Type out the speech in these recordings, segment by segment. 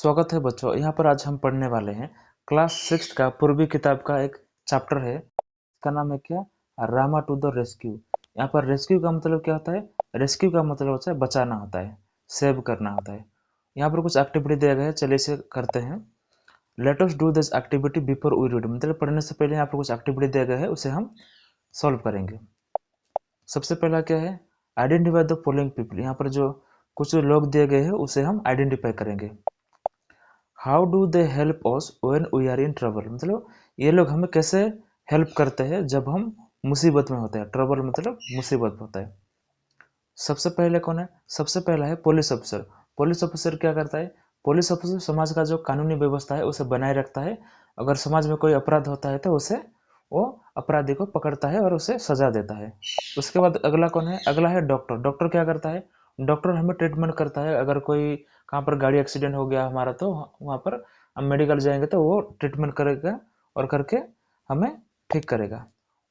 स्वागत है बच्चों। यहाँ पर आज हम पढ़ने वाले हैं क्लास 6 का पूर्वी किताब का एक चैप्टर है। इसका नाम है क्या? Rama to the rescue. यहाँ पर रेस्क्यू का मतलब क्या होता है? रेस्क्यू का मतलब होता है बचाना होता है, सेव करना होता है। यहाँ पर कुछ एक्टिविटी दिया गया है, चलिए इसे करते हैं। Let us do this activity before we read, मतलब पढ़ने से पहले यहाँ पर कुछ एक्टिविटी दिया गया है, उसे हम सॉल्व करेंगे। सबसे पहला क्या है? Identify the following people. यहाँ पर जो कुछ लोग दिए गए हैं उसे हम आइडेंटिफाई करेंगे। How do they help us when we are in trouble, मतलब ये लोग हमें कैसे हेल्प करते हैं जब हम मुसीबत में होते हैं। ट्रबल मतलब मुसीबत होता है। सबसे पहले कौन है? सबसे पहला है पुलिस ऑफिसर। पुलिस ऑफिसर क्या करता है? पुलिस ऑफिसर समाज का जो कानूनी व्यवस्था है उसे बनाए रखता है। अगर समाज में कोई अपराध होता है तो उसे वो अपराधी को पकड़ता है और उसे सजा देता है। उसके बाद अगला कौन है? अगला है डॉक्टर। डॉक्टर क्या करता है? डॉक्टर हमें ट्रीटमेंट करता है। अगर कोई कहाँ पर गाड़ी एक्सीडेंट हो गया हमारा तो वहाँ पर हम मेडिकल जाएंगे तो वो ट्रीटमेंट करेगा और करके हमें ठीक करेगा।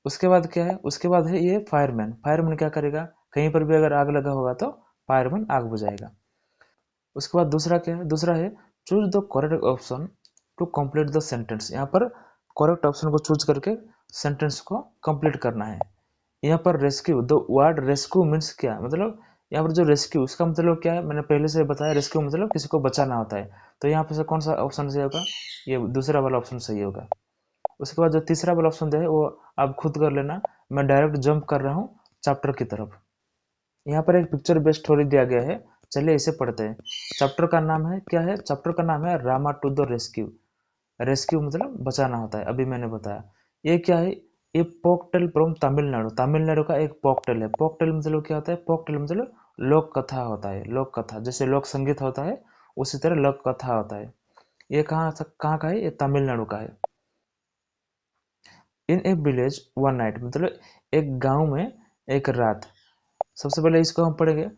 उसके बाद क्या है? उसके बाद है ये फायरमैन। फायरमैन क्या करेगा? कहीं पर भी अगर आग लगा होगा तो फायरमैन आग बुझाएगा। उसके बाद दूसरा क्या है? दूसरा है choose the correct option to complete the sentence. यहाँ पर करेक्ट ऑप्शन को चूज करके सेंटेंस को कंप्लीट करना है। यहाँ पर rescue, the word rescue means क्या, मतलब यहाँ पर जो रेस्क्यू उसका मतलब क्या है? मैंने पहले से बताया, रेस्क्यू मतलब किसी को बचाना होता है। तो यहाँ पर से कौन सा ऑप्शन सही होगा? ये दूसरा वाला ऑप्शन सही होगा। उसके बाद जो तीसरा वाला ऑप्शन है वो आप खुद कर लेना। मैं डायरेक्ट जंप कर रहा हूँ चैप्टर की तरफ। यहाँ पर एक पिक्चर बेस्ड स्टोरी दिया गया है, चलिए इसे पढ़ते हैं। चैप्टर का नाम है क्या है? चैप्टर का नाम है Rama to the rescue. Rescue मतलब बचाना होता है, अभी मैंने बताया। ये क्या है? ये पोकटेल फ्रॉम तमिलनाडु। तमिलनाडु का एक पोकटेल है। पोकटेल मतलब क्या होता है? पोकटेल मतलब लोक कथा होता है। लोक कथा जैसे लोक संगीत होता है उसी तरह लोक कथा होता है। ये कहाँ का है? ये तमिलनाडु का है। इन ए विलेज वन नाइट, मतलब एक गांव में एक रात। सबसे पहले इसको हम पढ़ेंगे।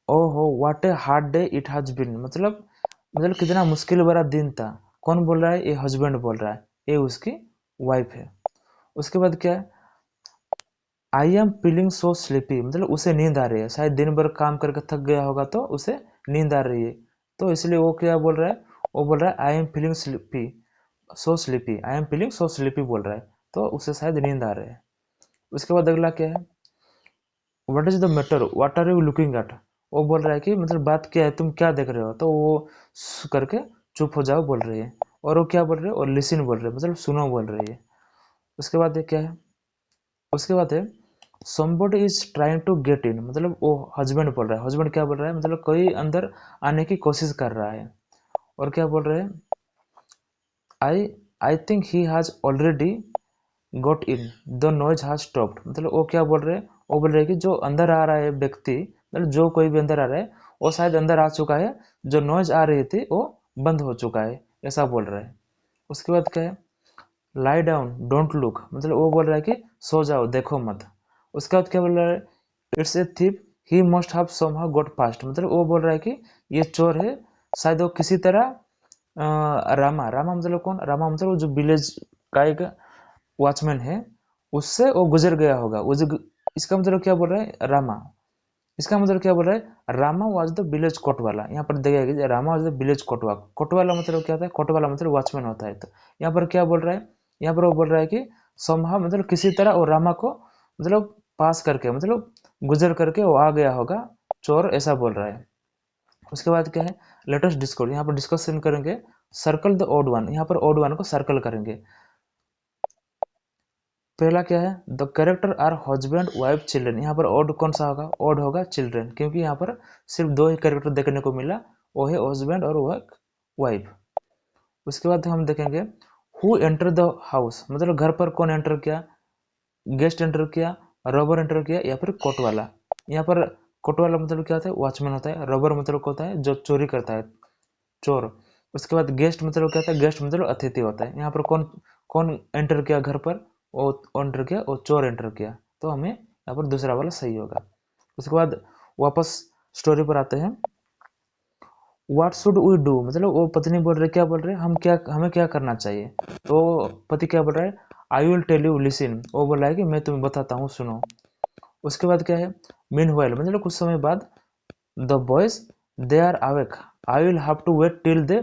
ओहो what a hard day it has been, मतलब कितना मुश्किल भरा दिन था। कौन बोल रहा है? ये हस्बैंड बोल रहा है, ये उसकी वाइफ है। उसके बाद क्या है? I am feeling so sleepy, मतलब उसे नींद आ रही है। शायद दिन भर काम करके थक गया होगा तो उसे नींद आ रही है। तो इसलिए वो क्या बोल रहा है? वो बोल रहा है I am feeling sleepy, so sleepy. I am feeling so sleepy बोल रहा है, तो उसे शायद नींद आ रही है। उसके बाद अगला क्या है? What is the matter, what are you looking at. वो बोल रहा है कि मतलब बात क्या है, तुम क्या देख रहे हो। तो वो करके चुप हो जाओ बोल रही है। और वो क्या बोल रहे है? और लिसन बोल रहे है, मतलब सुनो बोल रही है। उसके बाद क्या है? उसके बाद है somebody is trying to get in, मतलब वो हस्बैंड बोल रहा है। हस्बैंड क्या बोल रहा है? मतलब कोई अंदर आने की कोशिश कर रहा है। और क्या बोल रहे हैं? I I think he has already got in the noise has stopped, मतलब वो क्या बोल रहे हैं? वो बोल रहे हैं कि जो अंदर आ रहा है व्यक्ति, मतलब जो कोई भी अंदर आ रहा है वो शायद अंदर आ चुका है। जो नॉइज आ रही थी वो बंद हो चुका है, ऐसा बोल रहा है। उसके बाद क्या है? लाई डाउन डोंट लुक, मतलब वो बोल रहा है कि सो जाओ देखो मत। उसके बाद क्या बोल रहा है? It's a thief he must have somehow got past, मतलब वो बोल रहा है कि ये चोर है, शायद वो किसी तरह रामा, रामा मतलब कौन? रामा मतलब वो जो विलेज का एक वॉचमैन है, उससे वो गुजर गया होगा। वो जो इसका मतलब क्या बोल रहा है? रामा, इसका मतलब क्या बोल रहा है? Rama was the village Kotwala. यहाँ पर देखिए कि Rama was the village Kotwa. Kotwala मतलब क्या होता है? कोटवाला मतलब वॉचमैन होता है। तो यहाँ पर क्या बोल रहा है? यहाँ पर वो बोल रहा है कि सोमहा मतलब किसी तरह वो रामा को मतलब पास करके, मतलब गुजर करके वो आ गया होगा चोर, ऐसा बोल रहा है। उसके बाद क्या है? लेटेस्ट डिस्कस, यहाँ पर डिस्कशन करेंगे। सर्कल द ओड वन, यहाँ पर ओड वन को सर्कल करेंगे। पहला क्या है? The character are husband wife children. यहाँ पर ओड कौन सा होगा? ओड होगा चिल्ड्रन, क्योंकि यहाँ पर सिर्फ दो ही कैरेक्टर देखने को मिला, वो है हस्बैंड और वह वाइफ। उसके बाद हम देखेंगे हु एंटर द हाउस, मतलब घर पर कौन एंटर किया? गेस्ट एंटर किया, रॉबर एंटर किया, या फिर कोटवाला। यहाँ पर कोटवाला मतलब क्या होता है? वॉचमैन होता है। रॉबर मतलब क्या होता है? जो चोरी करता है, चोर। उसके बाद गेस्ट मतलब क्या होता है? गेस्ट मतलब अतिथि होता है। यहाँ पर कौन कौन एंटर किया घर पर? वो एंटर किया, वो चोर एंटर किया। तो हमें यहाँ पर दूसरा वाला सही होगा। उसके बाद वापस स्टोरी पर आते हैं। व्हाट शुड वी डू, मतलब वो पत्नी बोल रहे, क्या बोल रहे? हमें क्या करना चाहिए? तो पति क्या बोल रहा है? I will tell you listen, वो बोल रहा है कि मैं तुम्हें बताता हूँ, सुनो। उसके बाद क्या है? मीनवाइल मतलब कुछ समय बाद the boys they are awake, I will have to wait till they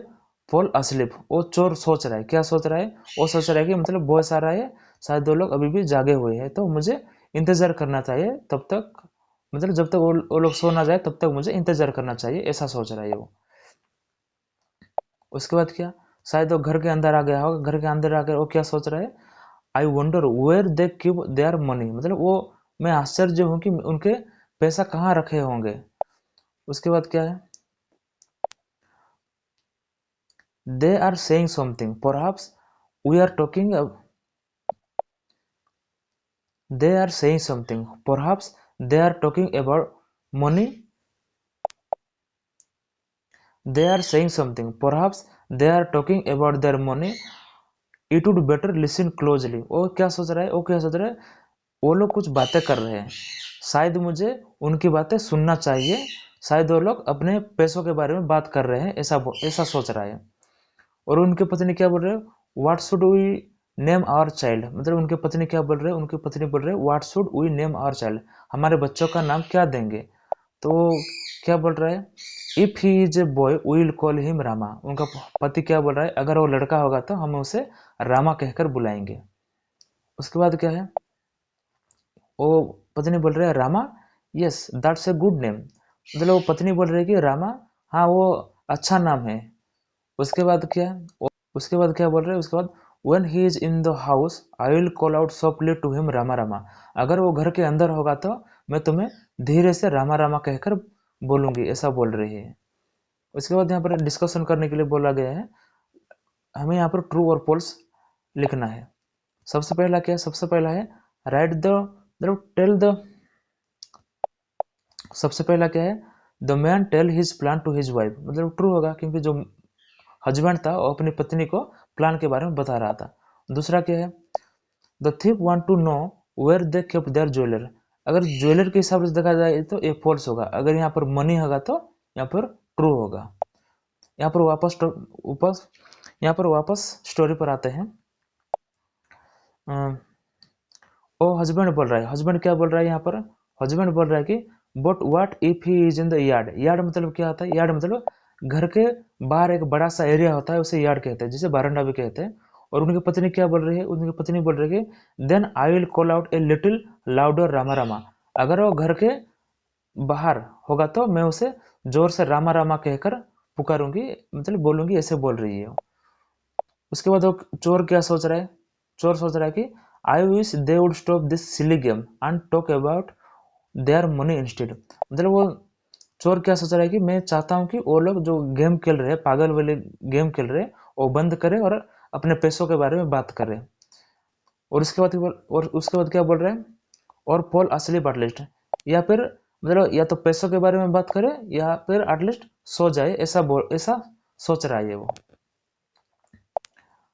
fall asleep, वो चोर सोच रहा है, क्या सोच रहा है, वो सोच रहा है कि मतलब बॉस आ रहा है, शायद वो लोग अभी भी जागे हुए हैं, तो मुझे इंतजार करना चाहिए तब तक, मतलब जब तक वो लोग सो ना जाए तब तक मुझे इंतजार करना चाहिए, ऐसा सोच रहा है वो। उसके बाद क्या, शायद वो घर के अंदर आ गया होगा, घर के अंदर आकर वो क्या सोच रहा है, I wonder where they keep their money, मतलब वो, मैं आश्चर्य हूँ कि उनके पैसा कहाँ रखे होंगे। उसके बाद क्या है, they are saying something perhaps we are talking, they are saying something perhaps they are talking about money, they are saying something perhaps they are talking about their money, it would better listen closely, वो क्या सोच रहा है, वो क्या सोच रहा है, वो लोग कुछ बातें कर रहे हैं, शायद मुझे उनकी बातें सुनना चाहिए, शायद वो लोग अपने पैसों के बारे में बात कर रहे हैं, ऐसा सोच रहा है। और उनके पत्नी क्या बोल रहे हैं, what should we name our child, मतलब उनके पत्नी क्या बोल रहे हैं, उनकी पत्नी बोल रहे हैं what should we name our child, हमारे बच्चों का नाम क्या देंगे। तो क्या बोल रहा है, if he is a boy will call him Rama, उनका पति क्या बोल रहा है, अगर वो लड़का होगा तो हम उसे रामा कहकर बुलाएंगे। उसके बाद क्या है, वो पत्नी बोल रहे हैं Rama, yes that's a good name, मतलब वो पत्नी बोल रही है कि रामा, हाँ वो अच्छा नाम है। उसके बाद क्या, उसके बाद क्या बोल रहे हैं, उसके बाद when he is in the house I will call out softly to him Rama Rama, अगर वो घर के अंदर होगा तो मैं तुम्हें धीरे से रामा रामा कहकर बोलूंगी, ऐसा बोल रही है। उसके बाद यहाँ पर डिस्कशन करने के लिए बोला गया है, हमें यहाँ पर ट्रू और फॉल्स लिखना है। सबसे पहला क्या है, सबसे पहला है राइट द, मतलब टेल द, सबसे पहला क्या है, the man tell his plan to his wife, मतलब ट्रू होगा क्योंकि जो हस्बैंड था वो अपनी पत्नी को प्लान के बारे में बता रहा था। दूसरा क्या है, the thief want to know where they kept their jeweller, अगर ज्वेलर के हिसाब से देखा जाए तो ये फॉल्स होगा, अगर यहाँ पर मनी होगा तो यहाँ पर ट्रू होगा। यहाँ पर वापस यहाँ पर वापस स्टोरी पर आते हैं। ओ हस्बैंड बोल रहा है, हस्बैंड क्या बोल रहा है यहाँ पर, हस्बैंड बोल रहा है कि but what if he is in the yard, yard मतलब क्या होता है, यार्ड मतलब घर के बाहर एक बड़ा सा एरिया होता है, उसे यार्ड कहते हैं, जिसे बारंडा भी कहते हैं। और उनकी पत्नी क्या बोल रही है, उनकी पत्नी बोल रही है कि then I will call out a little louder Rama Rama, अगर वो घर के बाहर होगा तो मैं उसे जोर से रामा रामा कहकर पुकारूंगी, मतलब बोलूंगी, ऐसे बोल रही है। उसके बाद वो चोर क्या सोच रहा है, चोर सोच रहा है कि I wish they would stop this silly game and talk about their money instead, मतलब वो चोर क्या सोच रहा है कि मैं चाहता हूँ कि वो लोग जो गेम खेल रहे हैं, पागल वाले गेम खेल रहे हैं, वो बंद करे और अपने पैसों के बारे में बात करे। और उसके बाद क्या बोल रहे हैं, और फॉल asleep एटलीस्ट, या फिर मतलब या तो पैसों के बारे में बात करे या फिर एटलीस्ट सो जाए, ऐसा सोच रहा है वो।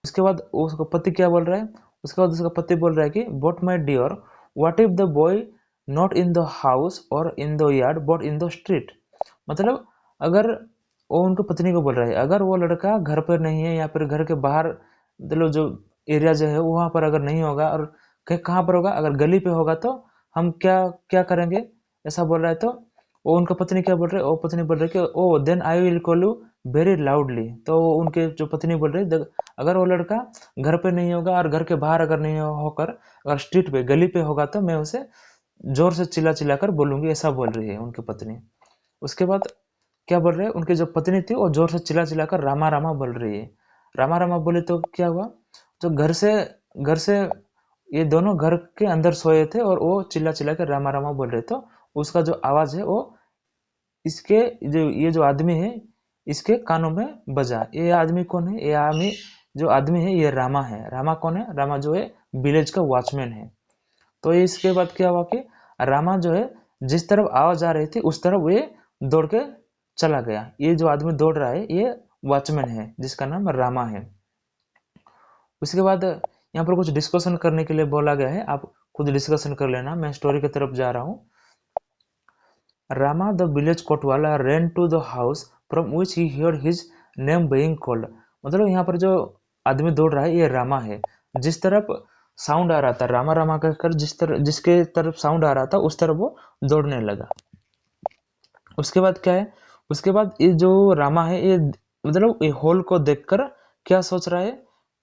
उसके बाद उसका पति क्या बोल रहा है, उसके बाद उसका पति बोल रहा है कि but my dear what if the boy not in the house और in the yard but in the street, मतलब अगर वो उनकी पत्नी को बोल रहा है, अगर वो लड़का घर पर नहीं है या फिर घर के बाहर, मतलब जो एरिया जो है वहां पर अगर नहीं होगा और कहाँ पर होगा, अगर गली पे होगा तो हम क्या क्या करेंगे, ऐसा बोल रहा है। तो वो उनका पत्नी क्या बोल रहे है, वो पत्नी बोल रही है कि oh then I will call you very loudly, तो उनके जो पत्नी बोल रही है अगर वो लड़का घर पे नहीं होगा और घर के बाहर अगर नहीं होकर अगर स्ट्रीट पे गली पे होगा तो मैं उसे जोर से चिल्ला चिल्ला कर बोलूंगी, ऐसा बोल रही है उनकी पत्नी। उसके बाद क्या बोल रहे हैं, उनकी जो पत्नी थी वो जोर से चिल्ला चिल्ला कर रामा रामा बोल रही है। रामा रामा बोले तो क्या हुआ, जो घर से ये दोनों घर के अंदर सोए थे और वो चिल्ला चिल्ला कर रामा रामा बोल रहे, तो उसका जो आवाज है वो इसके जो ये जो आदमी है इसके कानों में बजा। ये आदमी कौन है, ये आदमी जो आदमी है ये रामा है। रामा कौन है, रामा जो है विलेज का वॉचमैन है। तो इसके बाद क्या हुआ कि रामा जो है जिस तरफ आवाज आ रही थी उस तरफ ये दौड़ के चला गया। ये जो आदमी दौड़ रहा है ये वॉचमैन है जिसका नाम रामा है। उसके बाद यहाँ पर कुछ डिस्कशन करने के लिए बोला गया है, आप खुद डिस्कशन कर लेना, मैं स्टोरी की तरफ जा रहा हूँ। Rama the village Kotwala ran to the house from which he heard his name being called, मतलब यहाँ पर जो आदमी दौड़ रहा है ये रामा है। जिस तरफ साउंड आ रहा था रामा रामा कहकर, जिसके तरफ साउंड आ रहा था उस तरफ वो दौड़ने लगा। उसके बाद क्या है, उसके बाद ये जो रामा है ये मतलब ये होल को देखकर क्या सोच रहा है,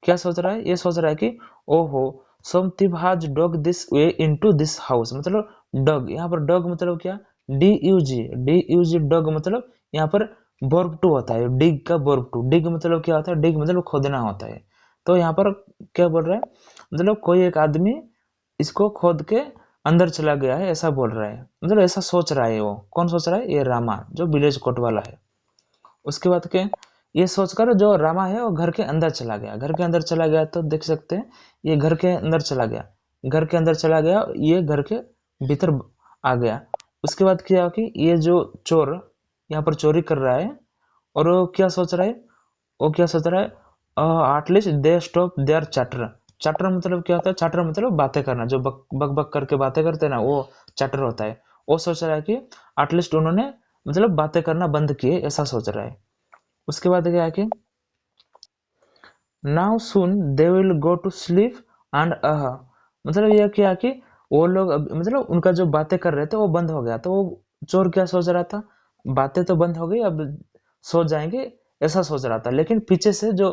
क्या सोच रहा है, ये सोच रहा है कि ओहो, सम thief has dug this way into this house। मतलब डग, यहाँ पर डग मतलब क्या, D U G, D U G dug मतलब यहाँ पर वर्ब टू होता है, डिग का वर्ब टू, डिग मतलब क्या होता है, डिग मतलब खोदना होता है। तो यहाँ पर क्या बोल रहा है, मतलब कोई एक आदमी इसको खोद के अंदर चला गया है, ऐसा बोल रहा है, मतलब ऐसा सोच रहा है। वो कौन सोच रहा है, ये रामा जो विलेज कोट वाला है। उसके बाद के ये सोचकर जो रामा है वो घर के अंदर चला गया, घर के अंदर चला गया तो देख सकते हैं ये घर के अंदर चला गया, घर के अंदर चला गया, ये घर के भीतर आ गया। उसके बाद क्या कि ये जो चोर यहाँ पर चोरी कर रहा है, और वो क्या सोच रहा है, वो क्या सोच रहा है, at least they stop their chatter. Chatter मतलब क्या होता है, चैटर मतलब बातें करना, जो बक बक बक करके बातें करते हैं ना, वो चैटर होता है। वो सोच रहा है कि एटलीस्ट उन्होंने मतलब बातें करना बंद किए, ऐसा सोच रहा है। उसके बाद क्या है कि now soon they will go to sleep and मतलब यह क्या कि वो लोग मतलब उनका जो बातें कर रहे थे वो बंद हो गया, तो वो चोर क्या सोच रहा था, बातें तो बंद हो गई, अब सो जाएंगे, ऐसा सोच रहा था। लेकिन पीछे से जो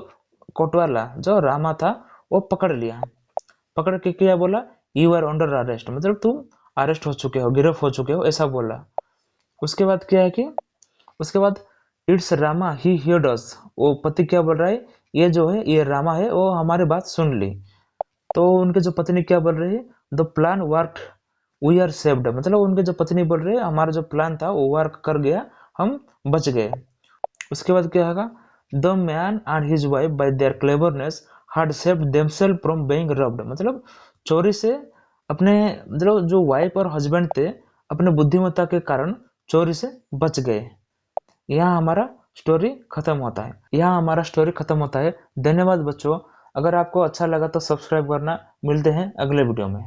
कोटवाला जो रामा था वो पकड़ लिया, पकड़ के क्या बोला, यू आर अंडर अरेस्ट, मतलब तुम अरेस्ट हो चुके हो, गिरफ्त हो चुके हो, ऐसा बोला। उसके बाद क्या है कि उसके बाद इट्स रामा ही हियर्ड अस, वो पति क्या बोल रहा है, ये जो है ये रामा है, वो हमारी बात सुन ली। तो उनके जो पत्नी क्या बोल रही है, the plan work, we are saved, मतलब उनके जो पत्नी बोल रहे हैं हमारा जो प्लान था वो वर्क कर गया, हम बच गए। उसके बाद क्या होगा, the man and his wife bye there cleverness had saved themselves from being robbed, मतलब चोरी से अपने, मतलब जो वाइफ और हस्बैंड थे अपने बुद्धिमत्ता के कारण चोरी से बच गए। यहाँ हमारा स्टोरी खत्म होता है, यहाँ हमारा स्टोरी खत्म होता है। धन्यवाद बच्चों, अगर आपको अच्छा लगा तो सब्सक्राइब करना। मिलते हैं अगले वीडियो में।